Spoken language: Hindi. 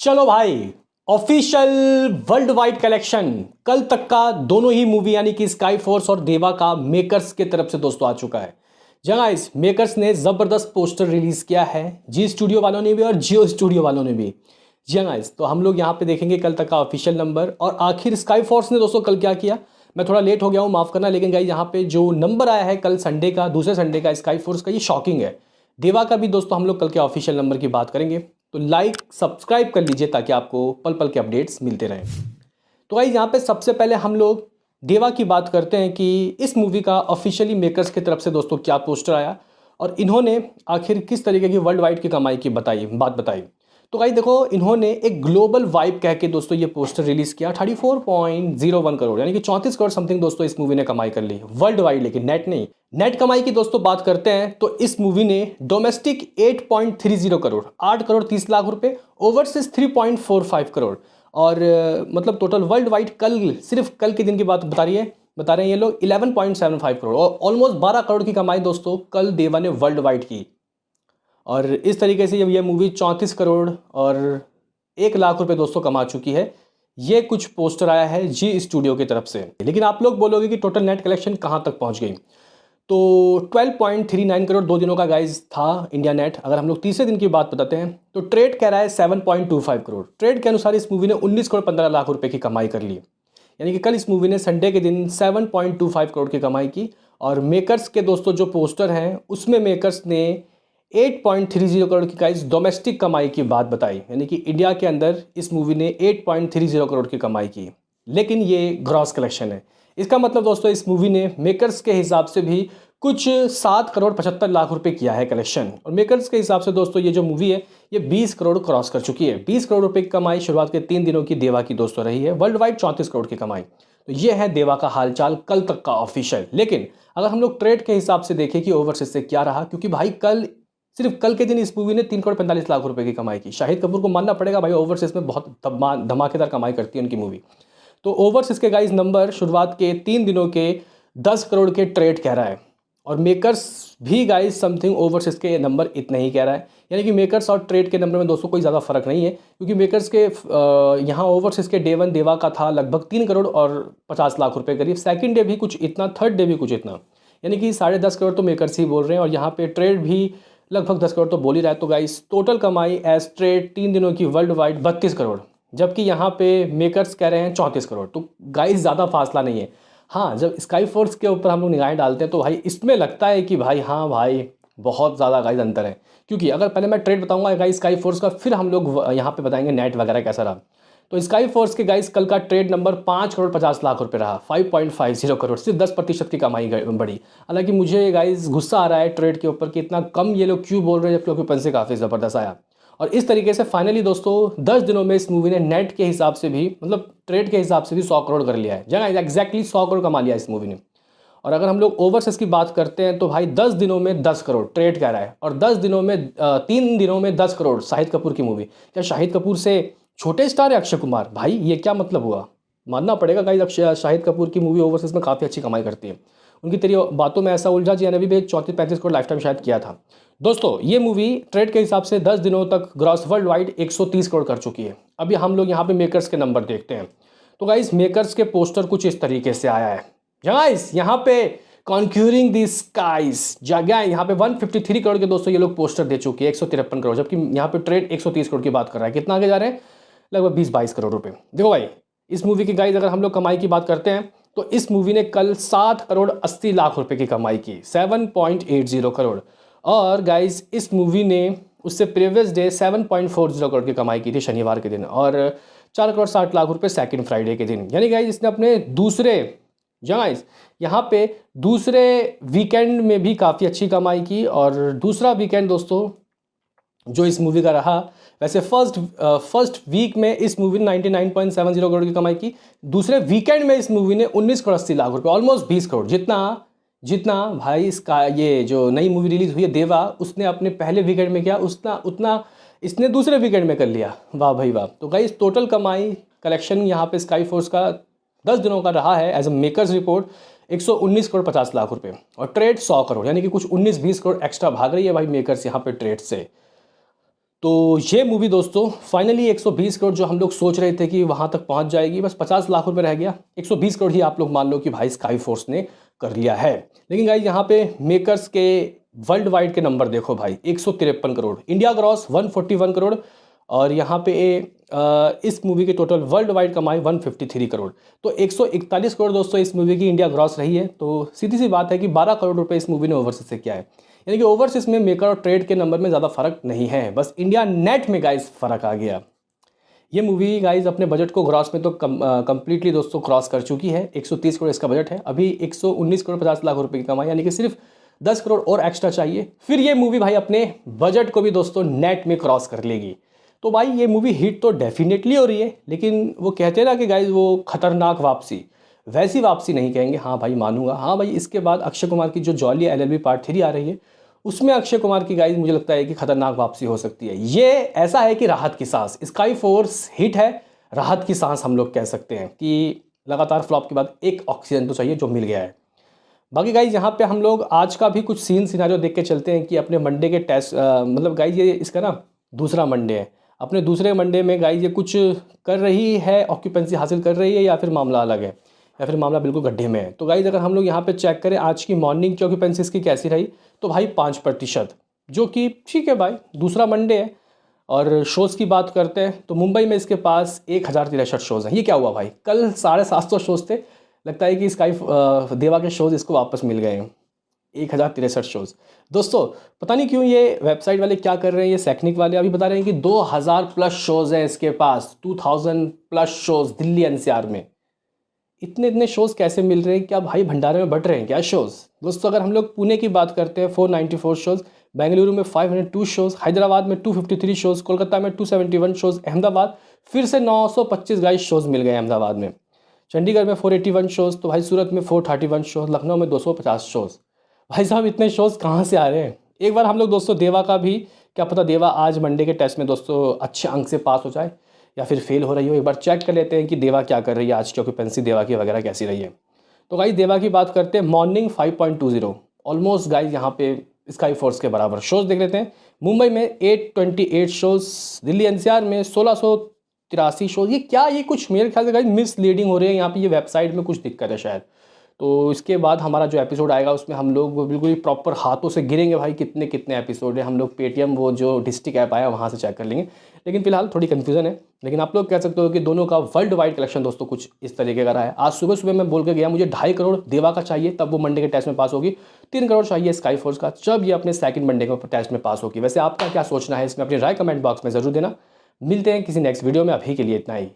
चलो भाई, ऑफिशियल वर्ल्ड वाइड कलेक्शन कल तक का दोनों ही मूवी यानी कि स्काई फोर्स और देवा का मेकर्स के तरफ से दोस्तों आ चुका है। जहां इस मेकर्स ने जबरदस्त पोस्टर रिलीज किया है, जी स्टूडियो वालों ने भी और जियो स्टूडियो वालों ने भी। जी हाँ गाइस, तो हम लोग यहाँ पे देखेंगे कल तक का ऑफिशियल नंबर। और आखिर स्काई फोर्स ने दोस्तों कल क्या किया, मैं थोड़ा लेट हो गया हूँ, माफ करना। लेकिन गाइस यहाँ पे जो नंबर आया है कल संडे का, दूसरे संडे का स्काई फोर्स का, ये शॉकिंग है। देवा का भी दोस्तों हम लोग कल के ऑफिशियल नंबर की बात करेंगे। तो लाइक सब्सक्राइब कर लीजिए ताकि आपको पल पल के अपडेट्स मिलते रहें। तो गाइस यहाँ पे सबसे पहले हम लोग देवा की बात करते हैं कि इस मूवी का ऑफिशियली मेकर्स की तरफ से दोस्तों क्या पोस्टर आया और इन्होंने आखिर किस तरीके की वर्ल्ड वाइड की कमाई की बात बताई। तो गाइस देखो, इन्होंने एक ग्लोबल वाइब कह के दोस्तों ये पोस्टर रिलीज किया। 34.01 करोड़ यानी कि 34 करोड़ समथिंग दोस्तों इस मूवी ने कमाई कर ली वर्ल्ड वाइड, लेकिन नेट नहीं। नेट कमाई की दोस्तों बात करते हैं तो इस मूवी ने डोमेस्टिक 8.30 करोड़, 8 करोड़ 30 लाख रुपए, ओवरसीज 3.45 करोड़। और मतलब टोटल वर्ल्ड वाइड कल, सिर्फ कल के दिन की बात बता रहे हैं ये लोग 11.75 करोड़ और ऑलमोस्ट 12 करोड़ की कमाई दोस्तों कल देवा ने वर्ल्ड वाइड की। और इस तरीके से जब ये मूवी 34 करोड़ और 1 लाख रुपए दोस्तों कमा चुकी है, ये कुछ पोस्टर आया है जी स्टूडियो की तरफ से। लेकिन आप लोग बोलोगे कि टोटल नेट कलेक्शन कहाँ तक पहुँच गई, तो 12.39 करोड़ 2 दिनों का गाइज था इंडिया नेट। अगर हम लोग तीसरे दिन की बात बताते हैं तो ट्रेड कह रहा है 7.25 करोड़। ट्रेड के अनुसार इस मूवी ने 19 करोड़ 15 लाख रुपए की कमाई कर ली। यानी कि कल इस मूवी ने संडे के दिन 7.25 करोड़ की कमाई की। और मेकर्स के दोस्तों जो पोस्टर हैं उसमें मेकर्स ने 8.30 करोड़ की गाइज डोमेस्टिक कमाई की बात बताई। यानी कि इंडिया के अंदर इस मूवी ने 8.30 करोड़ की कमाई की, लेकिन ये ग्रॉस कलेक्शन है। इसका मतलब दोस्तों इस मूवी ने मेकर्स के हिसाब से भी कुछ 7 करोड़ 75 लाख रुपए किया है कलेक्शन। और मेकर्स के हिसाब से दोस्तों ये जो मूवी है ये 20 करोड़ क्रॉस कर चुकी है। 20 करोड़ रुपए की कमाई शुरुआत के 3 दिनों की देवा की दोस्तों रही है। वर्ल्ड वाइड 34 करोड़ की कमाई। तो ये है देवा का हालचाल कल तक का ऑफिशियल। लेकिन अगर हम लोग ट्रेड के हिसाब से देखें कि ओवरसीज से क्या रहा, क्योंकि भाई कल, सिर्फ कल के दिन इस मूवी ने 3 करोड़ 45 लाख रुपए की कमाई की। शाहिद कपूर को मानना पड़ेगा भाई, ओवरसीज में बहुत धमाकेदार कमाई करती है उनकी मूवी। तो ओवरसीज के गाइस नंबर शुरुआत के 3 दिनों के 10 करोड़ के ट्रेड कह रहा है। और मेकर्स भी गाइस समथिंग ओवरसीज के नंबर इतने ही कह रहा है। यानी कि मेकर्स और ट्रेड के नंबर में दोस्तों कोई ज़्यादा फर्क नहीं है, क्योंकि मेकर्स के यहाँ ओवरसीज के डे वन देवा का था लगभग 3 करोड़ और 50 लाख रुपए करीब। सेकंड डे भी कुछ इतना, थर्ड डे भी कुछ इतना, यानी कि 10.5 करोड़ तो मेकर्स ही बोल रहे हैं। और यहाँ पे ट्रेड भी लगभग 10 करोड़ तो बोल ही रहा है। तो गाइस टोटल कमाई एज ट्रेड 3 दिनों की वर्ल्ड वाइड 32 करोड़, जबकि यहाँ पे मेकर्स कह रहे हैं 34 करोड़। तो गाइस ज़्यादा फासला नहीं है। हाँ, जब स्काई फोर्स के ऊपर हम लोग निगाहें डालते हैं तो भाई इसमें लगता है कि भाई हाँ भाई बहुत ज़्यादा गाइस अंतर है। क्योंकि अगर पहले मैं ट्रेड बताऊंगा गाइस स्काई फोर्स का, फिर हम लोग यहाँ पे बताएंगे नेट वगैरह कैसा रहा। तो स्काई फोर्स के गाइस कल का ट्रेड नंबर 5 करोड़ 50 लाख रुपए रहा। 5.50 करोड़, सिर्फ 10% की कमाई बढ़ी। हालांकि मुझे गाइस गुस्सा आ रहा है ट्रेड के ऊपर कि इतना कम ये लोग क्यों बोल रहे हैं, जबकि ऑक्यूपेंसी काफ़ी ज़बरदस्त आया। और इस तरीके से फाइनली दोस्तों 10 दिनों में इस मूवी ने नेट के हिसाब से भी, मतलब ट्रेड के हिसाब से भी 100 करोड़ कर लिया है। जगह एग्जैक्टली 100 करोड़ कमा लिया इस मूवी ने। और अगर हम लोग ओवरसीज की बात करते हैं तो भाई 10 दिनों में 10 करोड़ ट्रेड कह रहा है, और 10 दिनों में 3 दिनों में 10 करोड़ शाहिद कपूर की मूवी। क्या शाहिद कपूर से छोटे स्टार है अक्षय कुमार? भाई ये क्या मतलब हुआ? मानना पड़ेगा गाइस, शाहिद कपूर की मूवी ओवरसीज में काफ़ी अच्छी कमाई करती है। उनकी तेरी बातों में ऐसा उलझा जी ने भी 34-35 करोड़ लाइफ टाइम शायद किया था। दोस्तों ये मूवी ट्रेड के हिसाब से 10 दिनों तक ग्रॉस वर्ल्ड वाइड 130 करोड़ कर चुकी है। अभी हम लोग यहाँ पे मेकर्स के नंबर देखते हैं। तो गाइस मेकर्स के पोस्टर कुछ इस तरीके से आया है। गाइस यहाँ पे कॉन्क्यूरिंग द स्काइज जगह यहाँ पे 153 करोड़ के दोस्तों ये लोग पोस्टर दे चुके हैं, 153 करोड़, जबकि यहाँ पे ट्रेड 130 करोड़ की बात कर रहा है। कितना आगे जा रहे हैं? लगभग 20-22 करोड़ रुपए। देखो भाई इस मूवी की गाइस अगर हम लोग कमाई की बात करते हैं तो इस मूवी ने कल 7 करोड़ 80 लाख रुपए की कमाई की, 7.80 करोड़। और गाइस इस मूवी ने उससे प्रीवियस डे 7.40 करोड़ की कमाई की थी शनिवार के दिन, और 4 करोड़ 60 लाख रुपए सेकंड फ्राइडे के दिन। यानी गाइस इसने अपने दूसरे, गाइस यहाँ पे दूसरे वीकेंड में भी काफ़ी अच्छी कमाई की। और दूसरा वीकेंड दोस्तों जो इस मूवी का रहा, वैसे फर्स्ट वीक में इस मूवी ने 99.70 करोड़ की कमाई की। दूसरे वीकेंड में इस मूवी ने 19 करोड़ 80 लाख रुपए, ऑलमोस्ट 20 करोड़ जितना भाई इसका ये जो नई मूवी रिलीज हुई है देवा, उसने अपने पहले वीकेंड में किया उतना इसने दूसरे वीकेंड में कर लिया। वाह भाई वाह। तो गाइस टोटल कमाई कलेक्शन यहाँ पे स्काई फोर्स का 10 दिनों का रहा है as a makers report 119 crore 50 lakh रुपए, और ट्रेड 100 करोड़, यानी कि कुछ 19-20 करोड़ एक्स्ट्रा भाग रही है भाई मेकर्स यहाँ पे ट्रेड से। तो ये मूवी दोस्तों फाइनली 120 करोड़ जो हम लोग सोच रहे थे कि वहाँ तक पहुँच जाएगी, बस 50 लाख रुपए रह गया। 120 करोड़ ही आप लोग मान लो कि भाई स्काई फोर्स ने कर लिया है। लेकिन गाइस यहाँ पे मेकर्स के वर्ल्ड वाइड के नंबर देखो भाई, 153 करोड़, इंडिया ग्रॉस 141 करोड़, और यहाँ पे इस मूवी की टोटल वर्ल्ड वाइड कमाई 153 करोड़। तो 141 करोड़ दोस्तों इस मूवी की इंडिया ग्रॉस रही है। तो सीधी सी बात है कि 12 करोड़ रुपए इस मूवी ने ओवरसीज से किया है। यानी कि ओवरसीज में मेकर और ट्रेड के नंबर में ज़्यादा फर्क नहीं है, बस इंडिया नेट में गाइस फर्क आ गया। ये मूवी गाइस अपने बजट को ग्रॉस में तो कंप्लीटली दोस्तों क्रॉस कर चुकी है। 130 करोड़ इसका बजट है, अभी 119 करोड़ 50 लाख रुपए की कमाई, यानी कि सिर्फ 10 करोड़ और एक्स्ट्रा चाहिए, फिर ये मूवी भाई अपने बजट को भी दोस्तों नेट में क्रॉस कर लेगी। तो भाई ये मूवी हिट तो डेफिनेटली हो रही है, लेकिन वो कहते हैं ना कि गाइस वो खतरनाक वापसी, वैसी वापसी नहीं कहेंगे। हाँ भाई मानूंगा, हाँ भाई इसके बाद अक्षय कुमार की जो जॉली LLB पार्ट 3 आ रही है, उसमें अक्षय कुमार की गाइस मुझे लगता है कि खतरनाक वापसी हो सकती है। ये ऐसा है कि राहत की सांस, स्काई फोर्स हिट है, राहत की सांस हम लोग कह सकते हैं कि लगातार फ्लॉप के बाद एक ऑक्सीजन तो चाहिए जो मिल गया है। बाकी गाइज यहाँ पे हम लोग आज का भी कुछ सिनारियो देख के चलते हैं कि अपने मंडे के टेस्ट मतलब गाइज ये इसका ना दूसरा मंडे है। अपने दूसरे मंडे में गाइज ये कुछ कर रही है, ऑक्यूपेंसी हासिल कर रही है, या फिर मामला अलग है, या फिर मामला बिल्कुल गड्ढे में है। तो गाइज अगर हम लोग यहाँ पे चेक करें आज की मॉर्निंग की ऑक्यूपेंसी इसकी कैसी रही, तो भाई 5%, जो कि ठीक है भाई, दूसरा मंडे है। और शोज़ की बात करते हैं तो मुंबई में इसके पास 1063 शोज़ हैं। ये क्या हुआ भाई, कल 750 शोज़ थे, लगता है कि स्काई देवा के शोज़ इसको वापस मिल गए हैं। 1063 शोज़ दोस्तों, पता नहीं क्यों ये वेबसाइट वाले क्या कर रहे हैं, ये सैकनिक वाले अभी बता रहे हैं कि 2000 प्लस शोज़ हैं इसके पास, 2000 प्लस शोज़ दिल्ली NCR में। इतने शोज़ कैसे मिल रहे हैं, क्या भाई भंडारे में बट रहे हैं क्या शोज़। दोस्तों अगर हम लोग पुणे की बात करते हैं 494 शोज़, बेंगलुरु में 502 शोज़, हैदराबाद में 253 शोज़, कोलकाता में 271 शोज़, अहमदाबाद फिर से 925 गाइस शोज़ मिल गए अहमदाबाद में, चंडीगढ़ में 481 शोज़, तो भाई सूरत में 431 शोज़, लखनऊ में 250 शोज़। भाई साहब इतने शोज़ कहाँ से आ रहे हैं। एक बार हम लोग दोस्तों देवा का भी, क्या पता देवा आज मंडे के टेस्ट में दोस्तों अच्छे अंक से पास हो जाए या फिर फेल हो रही हो, एक बार चेक कर लेते हैं कि देवा क्या कर रही है आज की ऑक्यूपेंसी देवा की वगैरह कैसी रही है। तो गाइस देवा की बात करते हैं, मॉर्निंग 5.20, ऑलमोस्ट गाइस यहाँ पे स्काई फोर्स के बराबर शोज़ देख लेते हैं। मुंबई में 828 शोज़, दिल्ली NCR में 1683 शोज़। ये क्या, ये कुछ मेरे ख्याल से गाइस मिसलीडिंग हो रही है यहाँ पे, ये वेबसाइट में कुछ दिक्कत है शायद। तो इसके बाद हमारा जो एपिसोड आएगा उसमें हम लोग बिल्कुल ही प्रॉपर हाथों से गिरेंगे भाई कितने कितने एपिसोड है। हम लोग पेटीएम वो जो डिस्ट्रिक्ट ऐप आया वहाँ से चेक कर लेंगे, लेकिन फिलहाल थोड़ी कन्फ्यूजन है। लेकिन आप लोग कह सकते हो कि दोनों का वर्ल्ड वाइड कलेक्शन दोस्तों कुछ इस तरीके का रहा है। आज सुबह सुबह मैं बोल के गया मुझे 2.5 करोड़ देवा का चाहिए, तब वो मंडे के टेस्ट में पास होगी। 3 करोड़ चाहिए स्काई फोर्स का, जब ये अपने सेकंड मंडे के टेस्ट में पास होगी। वैसे आपका क्या सोचना है इसमें, अपनी राय कमेंट बॉक्स में ज़रूर देना। मिलते हैं किसी नेक्स्ट वीडियो में, अभी के लिए इतना ही।